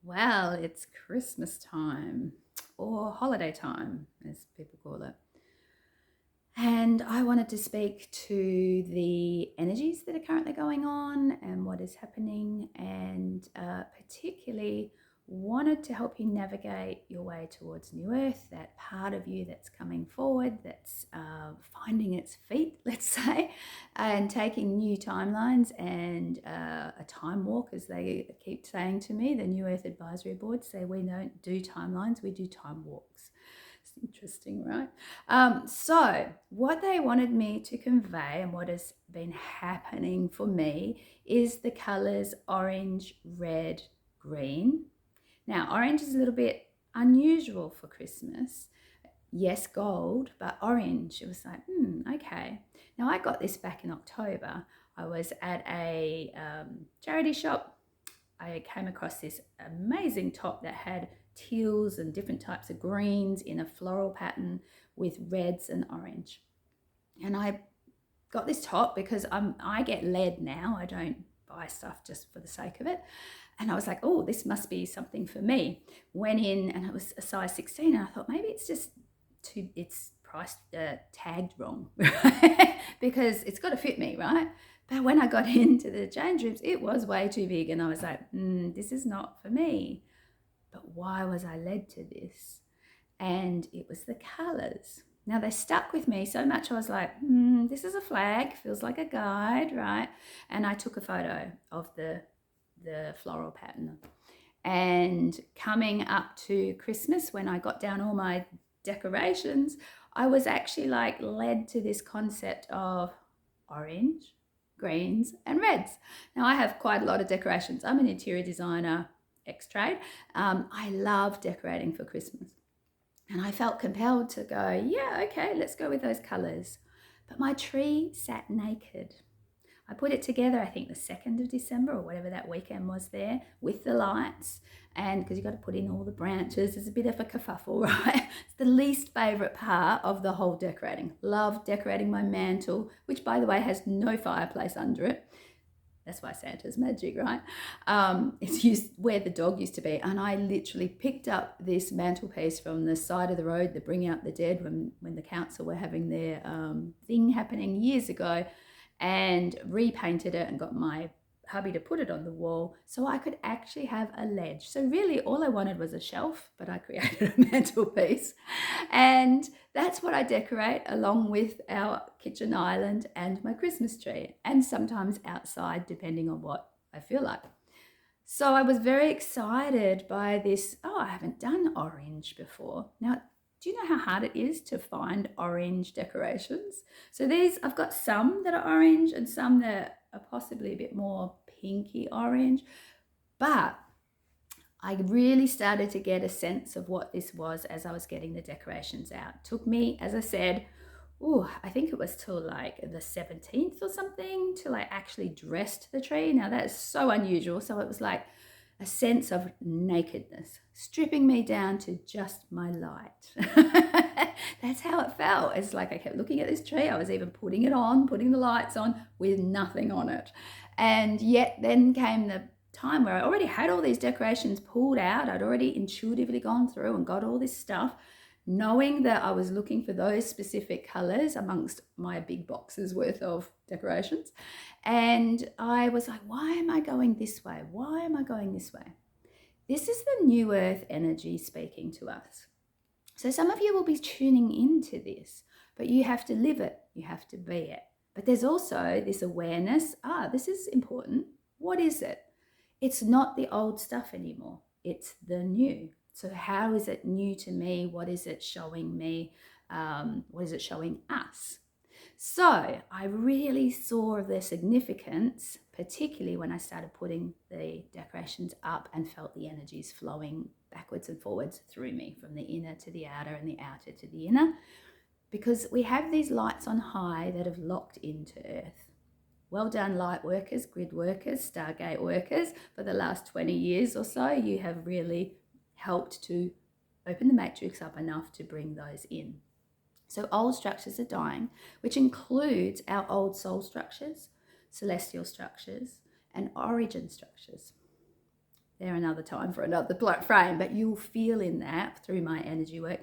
Well, it's Christmas time or holiday time, as people call it. And I wanted to speak to the energies that are currently going on and what is happening, and particularly wanted to help you navigate your way towards New Earth, that part of you that's coming forward, that's finding its feet, let's say, and taking new timelines and a time walk, as they keep saying to me. The New Earth Advisory Board say we don't do timelines, we do time walks. It's interesting, right? So what they wanted me to convey and what has been happening for me is the colors orange, red, green. Now, orange is a little bit unusual for Christmas. Yes, gold, but orange. It was like, okay. Now, I got this back in October. I was at a charity shop. I came across this amazing top that had teals and different types of greens in a floral pattern with reds and orange. And I got this top because I get led now. I don't buy stuff just for the sake of it. And I was like, oh, this must be something for me. Went in and it was a size 16. And I thought maybe it's just it's priced tagged wrong because it's got to fit me, right? But when I got into the change rooms, it was way too big. And I was like, this is not for me. But why was I led to this? And it was the colors. Now they stuck with me so much. I was like, this is a flag, feels like a guide, right? And I took a photo of the floral pattern. And coming up to Christmas, when I got down all my decorations, I was actually like led to this concept of orange, greens, and reds. Now I have quite a lot of decorations. I'm an interior designer, ex-trade. I love decorating for Christmas. And I felt compelled to go, yeah, okay, let's go with those colors. But my tree sat naked. I put it together, I think the 2nd of December or whatever that weekend was there, with the lights. And because you've got to put in all the branches, it's a bit of a kerfuffle, right? It's the least favourite part of the whole decorating. Love decorating my mantle, which by the way has no fireplace under it. That's why Santa's magic, right? It's used where the dog used to be. And I literally picked up this mantelpiece from the side of the road, the Bring Out the Dead, when the council were having their thing happening years ago, and repainted it and got my hubby to put it on the wall so I could actually have a ledge. So really all I wanted was a shelf, but I created a mantelpiece. And that's what I decorate along with our kitchen island and my Christmas tree, and sometimes outside depending on what I feel like. So I was very excited by this. Oh, I haven't done orange before. Now, do you know how hard it is to find orange decorations? So I've got some that are orange and some that are possibly a bit more pinky orange, but I really started to get a sense of what this was as I was getting the decorations out. It took me, as I said, I think it was till like the 17th or something till I actually dressed the tree. Now that is so unusual. So it was like a sense of nakedness, stripping me down to just my light. That's how it felt. It's like I kept looking at this tree. I was even putting it on, putting the lights on with nothing on it. And yet then came the time where I already had all these decorations pulled out. I'd already intuitively gone through and got all this stuff, knowing that I was looking for those specific colors amongst my big boxes worth of decorations. And I was like, why am I going this way? Why am I going this way? This is the New Earth energy speaking to us. So some of you will be tuning into this, but you have to live it. You have to be it. But there's also this awareness, this is important. What is it? It's not the old stuff anymore. It's the new. So how is it new to me? What is it showing me? What is it showing us? So I really saw the significance, particularly when I started putting the decorations up and felt the energies flowing backwards and forwards through me, from the inner to the outer and the outer to the inner, because we have these lights on high that have locked into Earth. Well done, light workers, grid workers, Stargate workers. For the last 20 years or so, you have really helped to open the matrix up enough to bring those in. So old structures are dying, which includes our old soul structures, celestial structures, and origin structures. they're another time for another frame, but you'll feel in that through my energy work,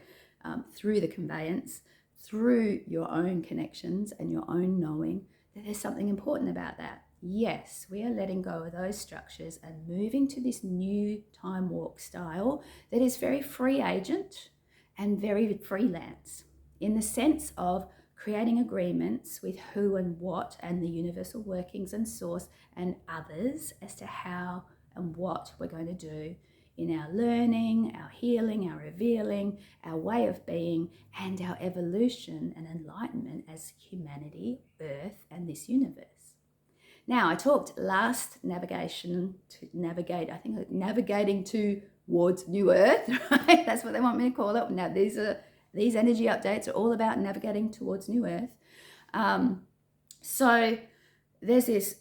through the conveyance, through your own connections and your own knowing, that there's something important about that. Yes, we are letting go of those structures and moving to this new time walk style that is very free agent and very freelance, in the sense of creating agreements with who and what and the universal workings and source and others as to how and what we're going to do in our learning, our healing, our revealing, our way of being, and our evolution and enlightenment as humanity, Earth, and this universe. Now, I talked last navigating towards New Earth, right? That's what they want me to call it. Now, these energy updates are all about navigating towards New Earth. So there's this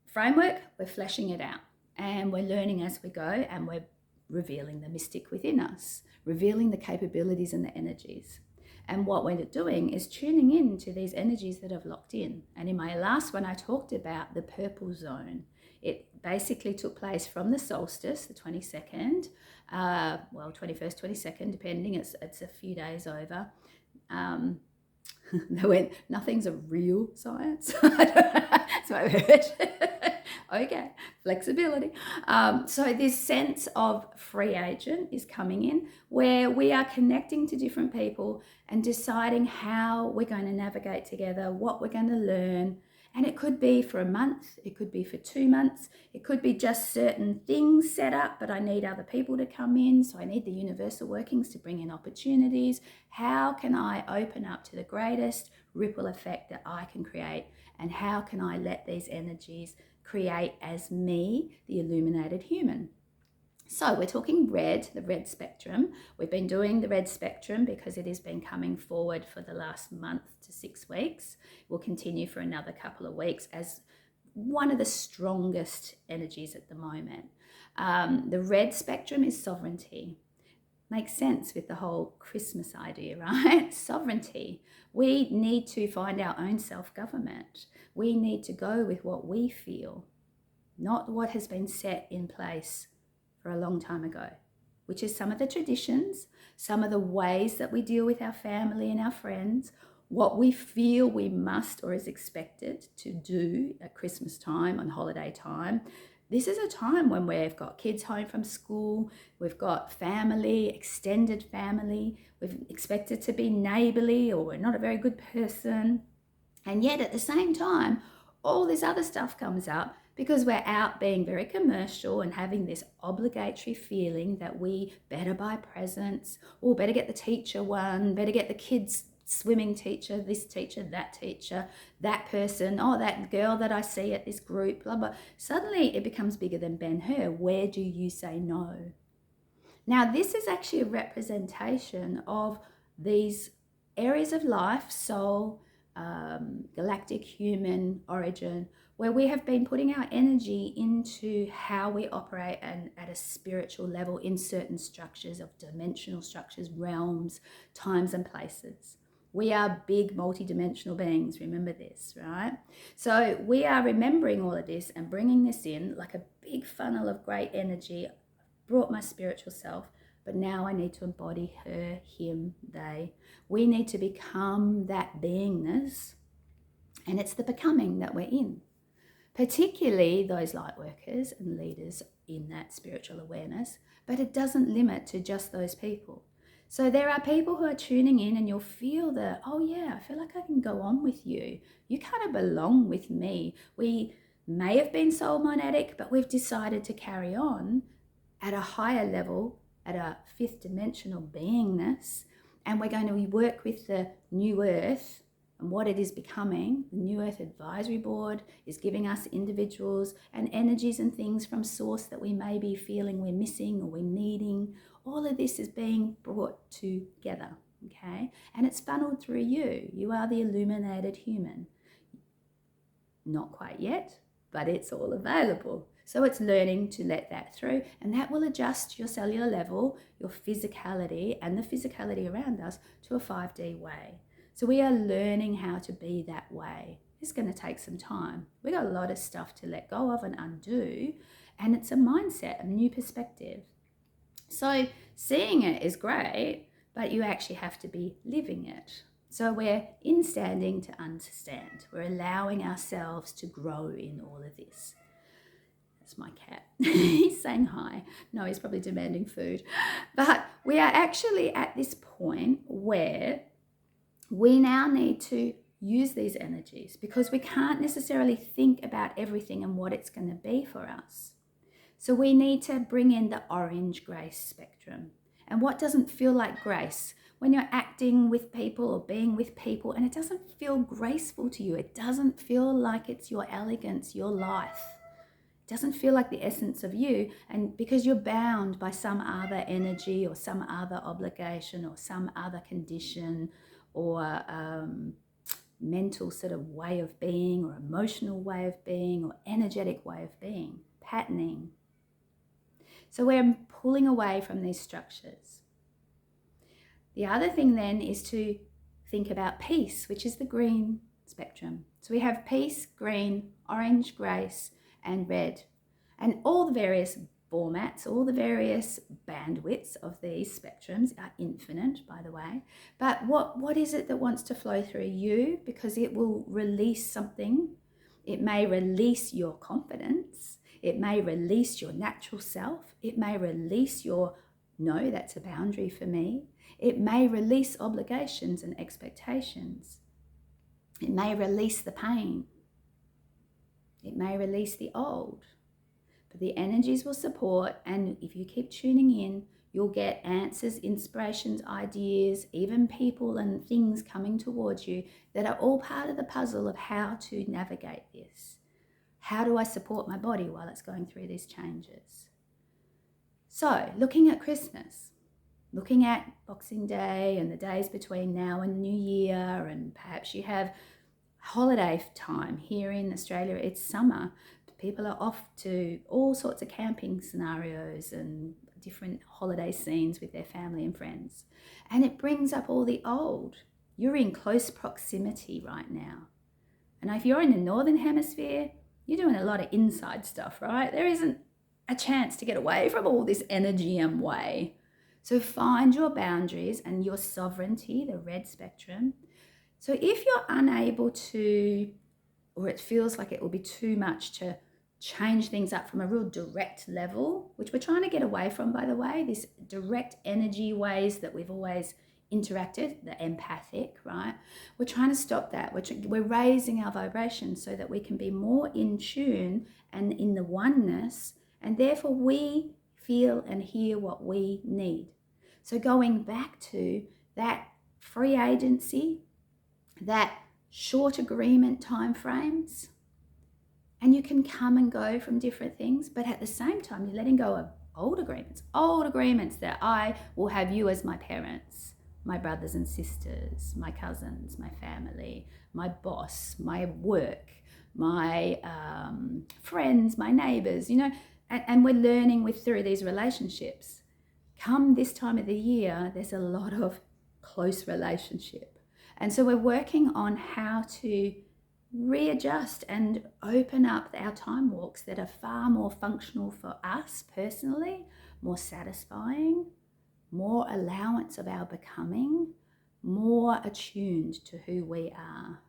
framework, we're fleshing it out, and we're learning as we go, and we're revealing the mystic within us, revealing the capabilities and the energies. And what we're doing is tuning in to these energies that have locked in. And in my last one, I talked about the purple zone. It basically took place from the solstice, the 22nd, 21st, 22nd, depending, it's a few days over. They went, nothing's a real science. That's what I've heard. Okay, flexibility. So this sense of free agent is coming in, where we are connecting to different people and deciding how we're going to navigate together, what we're going to learn. And it could be for a month, it could be for 2 months, it could be just certain things set up, but I need other people to come in, so I need the universal workings to bring in opportunities. How can I open up to the greatest ripple effect that I can create? And how can I let these energies create as me, the illuminated human? So we're talking red, the red spectrum. We've been doing the red spectrum because it has been coming forward for the last month to 6 weeks. We'll continue for another couple of weeks as one of the strongest energies at the moment. The red spectrum is sovereignty. Makes sense with the whole Christmas idea, right? Sovereignty. We need to find our own self-government. We need to go with what we feel, not what has been set in place for a long time ago, which is some of the traditions, some of the ways that we deal with our family and our friends, what we feel we must or is expected to do at Christmas time, on holiday time. This is a time when we've got kids home from school, we've got family, extended family, we've expected to be neighbourly, or we're not a very good person. And yet at the same time, all this other stuff comes up because we're out being very commercial and having this obligatory feeling that we better buy presents, or better get the teacher one, better get the kids swimming teacher, this teacher, that person, oh, that girl that I see at this group, blah, blah. Suddenly it becomes bigger than Ben-Hur. Where do you say no? Now, this is actually a representation of these areas of life, soul, galactic, human origin, where we have been putting our energy into how we operate and at a spiritual level in certain structures of dimensional structures, realms, times and places. We are big multidimensional beings, remember this, right? So we are remembering all of this and bringing this in like a big funnel of great energy. I've brought my spiritual self, but now I need to embody her, him, they. We need to become that beingness, and it's the becoming that we're in. Particularly those light workers and leaders in that spiritual awareness, but it doesn't limit to just those people. So there are people who are tuning in and you'll feel that, oh yeah, I feel like I can go on with you. You kind of belong with me. We may have been soul monadic, but we've decided to carry on at a higher level, at a fifth dimensional beingness, and we're going to work with the new earth and what it is becoming. The New Earth Advisory Board is giving us individuals and energies and things from source that we may be feeling we're missing or we're needing. All of this is being brought together, okay? And it's funneled through you. You are the illuminated human. Not quite yet, but it's all available. So it's learning to let that through, and that will adjust your cellular level, your physicality, and the physicality around us to a 5D way. So we are learning how to be that way. It's going to take some time. We've got a lot of stuff to let go of and undo, And it's a mindset, a new perspective. So seeing it is great, but you actually have to be living it. So we're instanding to understand. We're allowing ourselves to grow in all of this. That's my cat. He's saying hi. No, he's probably demanding food. But we are actually at this point where we now need to use these energies, because we can't necessarily think about everything and what it's going to be for us. So we need to bring in the orange grace spectrum. And what doesn't feel like grace? When you're acting with people or being with people and it doesn't feel graceful to you, it doesn't feel like it's your elegance, your life. It doesn't feel like the essence of you, and because you're bound by some other energy or some other obligation or some other condition or mental sort of way of being or emotional way of being or energetic way of being, patterning. So we're pulling away from these structures. The other thing then is to think about peace, which is the green spectrum. So we have peace, green, orange, grace, and red. And all the various formats, all the various bandwidths of these spectrums are infinite, by the way. But what is it that wants to flow through you? Because it will release something. It may release your confidence. It may release your natural self. It may release your, no, that's a boundary for me. It may release obligations and expectations. It may release the pain. It may release the old. But the energies will support, and if you keep tuning in, you'll get answers, inspirations, ideas, even people and things coming towards you that are all part of the puzzle of how to navigate this. How do I support my body while it's going through these changes? So, looking at Christmas, looking at Boxing Day and the days between now and New Year, and perhaps you have holiday time. Here in Australia, it's summer. People are off to all sorts of camping scenarios and different holiday scenes with their family and friends. And it brings up all the old. You're in close proximity right now. And if you're in the Northern Hemisphere, you're doing a lot of inside stuff, right? There isn't a chance to get away from all this energy and way. So find your boundaries and your sovereignty, the red spectrum. So if you're unable to, or it feels like it will be too much to change things up from a real direct level, which we're trying to get away from, by the way, this direct energy ways that we've always interacted, the empathic, right? We're trying to stop that. We're raising our vibration so that we can be more in tune and in the oneness, and therefore we feel and hear what we need. So going back to that free agency, that short agreement time frames, and you can come and go from different things, but at the same time, you're letting go of old agreements that I will have you as my parents, my brothers and sisters, my cousins, my family, my boss, my work, my friends, my neighbors, and we're learning through these relationships. Come this time of the year, there's a lot of close relationship. And so we're working on how to readjust and open up our time walks that are far more functional for us personally, more satisfying, more allowance of our becoming, more attuned to who we are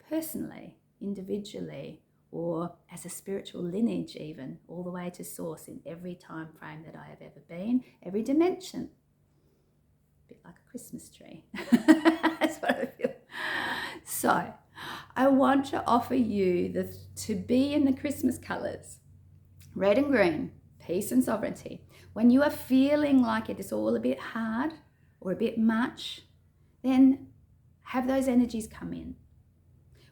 personally, individually, or as a spiritual lineage even, all the way to source in every time frame that I have ever been, every dimension. A bit like a Christmas tree. That's what I feel. So I want to offer you to be in the Christmas colours, red and green, peace and sovereignty. When you are feeling like it is all a bit hard or a bit much, then have those energies come in.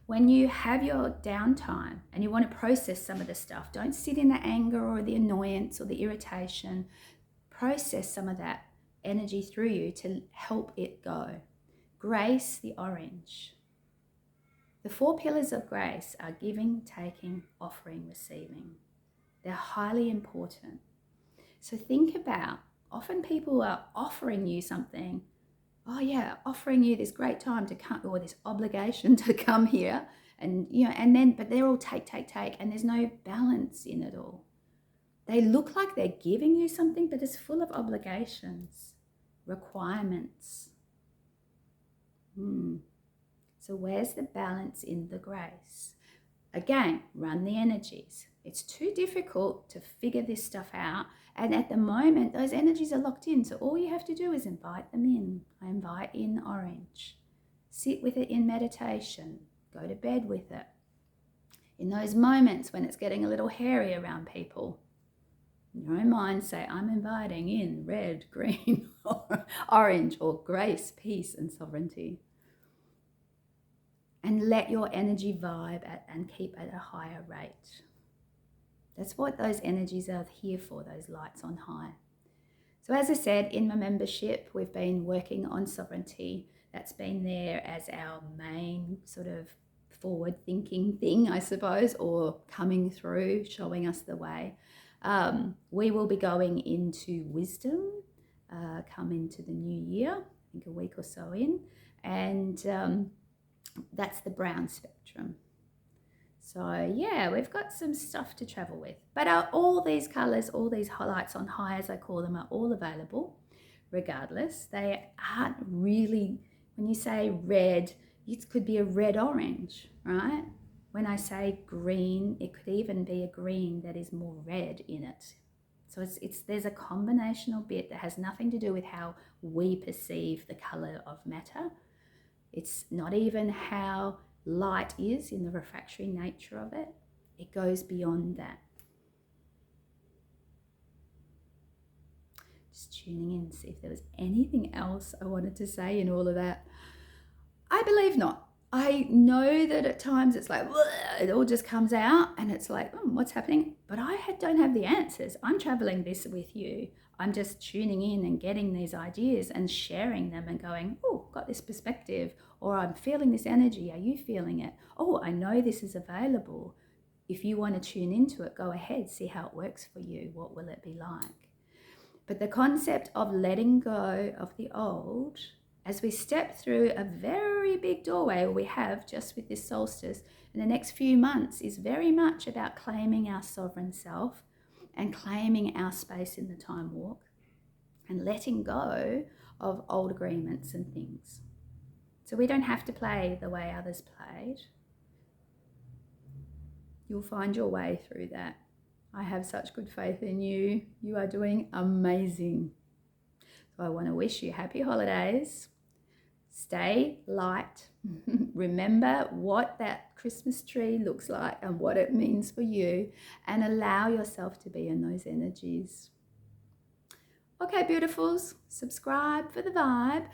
When you have your downtime and you want to process some of the stuff, don't sit in the anger or the annoyance or the irritation. Process some of that energy through you to help it go. Grace, the orange. The 4 pillars of grace are giving, taking, offering, receiving. They're highly important. So think about, often people are offering you something. Oh yeah, offering you this great time to come, or this obligation to come here, and but they're all take, and there's no balance in it all. They look like they're giving you something, but it's full of obligations, requirements. So where's the balance in the grace? Again, run the energies. It's too difficult to figure this stuff out. And at the moment, those energies are locked in. So all you have to do is invite them in. I invite in orange. Sit with it in meditation. Go to bed with it. In those moments when it's getting a little hairy around people, in your own mind say, I'm inviting in red, green, or orange, or grace, peace, and sovereignty. And let your energy vibe and keep at a higher rate. That's what those energies are here for, those lights on high. So as I said, in my membership, we've been working on sovereignty. That's been there as our main sort of forward-thinking thing, I suppose, or coming through, showing us the way. We will be going into wisdom, come into the new year, I think a week or so in, and that's the brown spectrum. So yeah, we've got some stuff to travel with. But all these colours, all these highlights on high, as I call them, are all available regardless. They aren't really, when you say red, it could be a red-orange, right? When I say green, it could even be a green that is more red in it. So there's a combinational bit that has nothing to do with how we perceive the colour of matter. It's not even how light is in the refractory nature of it. It goes beyond that. Just tuning in to see if there was anything else I wanted to say in all of that. I believe not. I know that at times it's like, it all just comes out and it's like, what's happening? But I don't have the answers. I'm traveling this with you. I'm just tuning in and getting these ideas and sharing them and going, oh, got this perspective, or I'm feeling this energy. Are you feeling it? Oh, I know this is available. If you want to tune into it, go ahead, see how it works for you. What will it be like? But the concept of letting go of the old, as we step through a very big doorway we have just with this solstice in the next few months, is very much about claiming our sovereign self and claiming our space in the time walk and letting go of old agreements and things. So we don't have to play the way others played. You'll find your way through that. I have such good faith in you. You are doing amazing. So I want to wish you happy holidays. Stay light. Remember what that Christmas tree looks like and what it means for you, and allow yourself to be in those energies. Okay, beautifuls, subscribe for the vibe.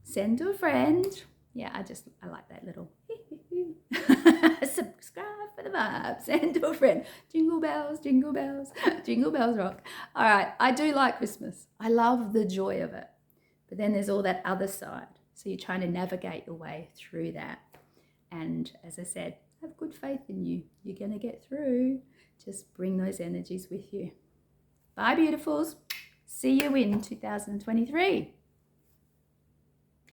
Send to a friend. Yeah, I like that little subscribe for the vibe. Send to a friend. Jingle bells, jingle bells, jingle bells rock. All right, I do like Christmas. I love the joy of it. But then there's all that other side. So you're trying to navigate your way through that. And as I said, have good faith in you. You're going to get through. Just bring those energies with you. Bye, beautifuls. See you in 2023.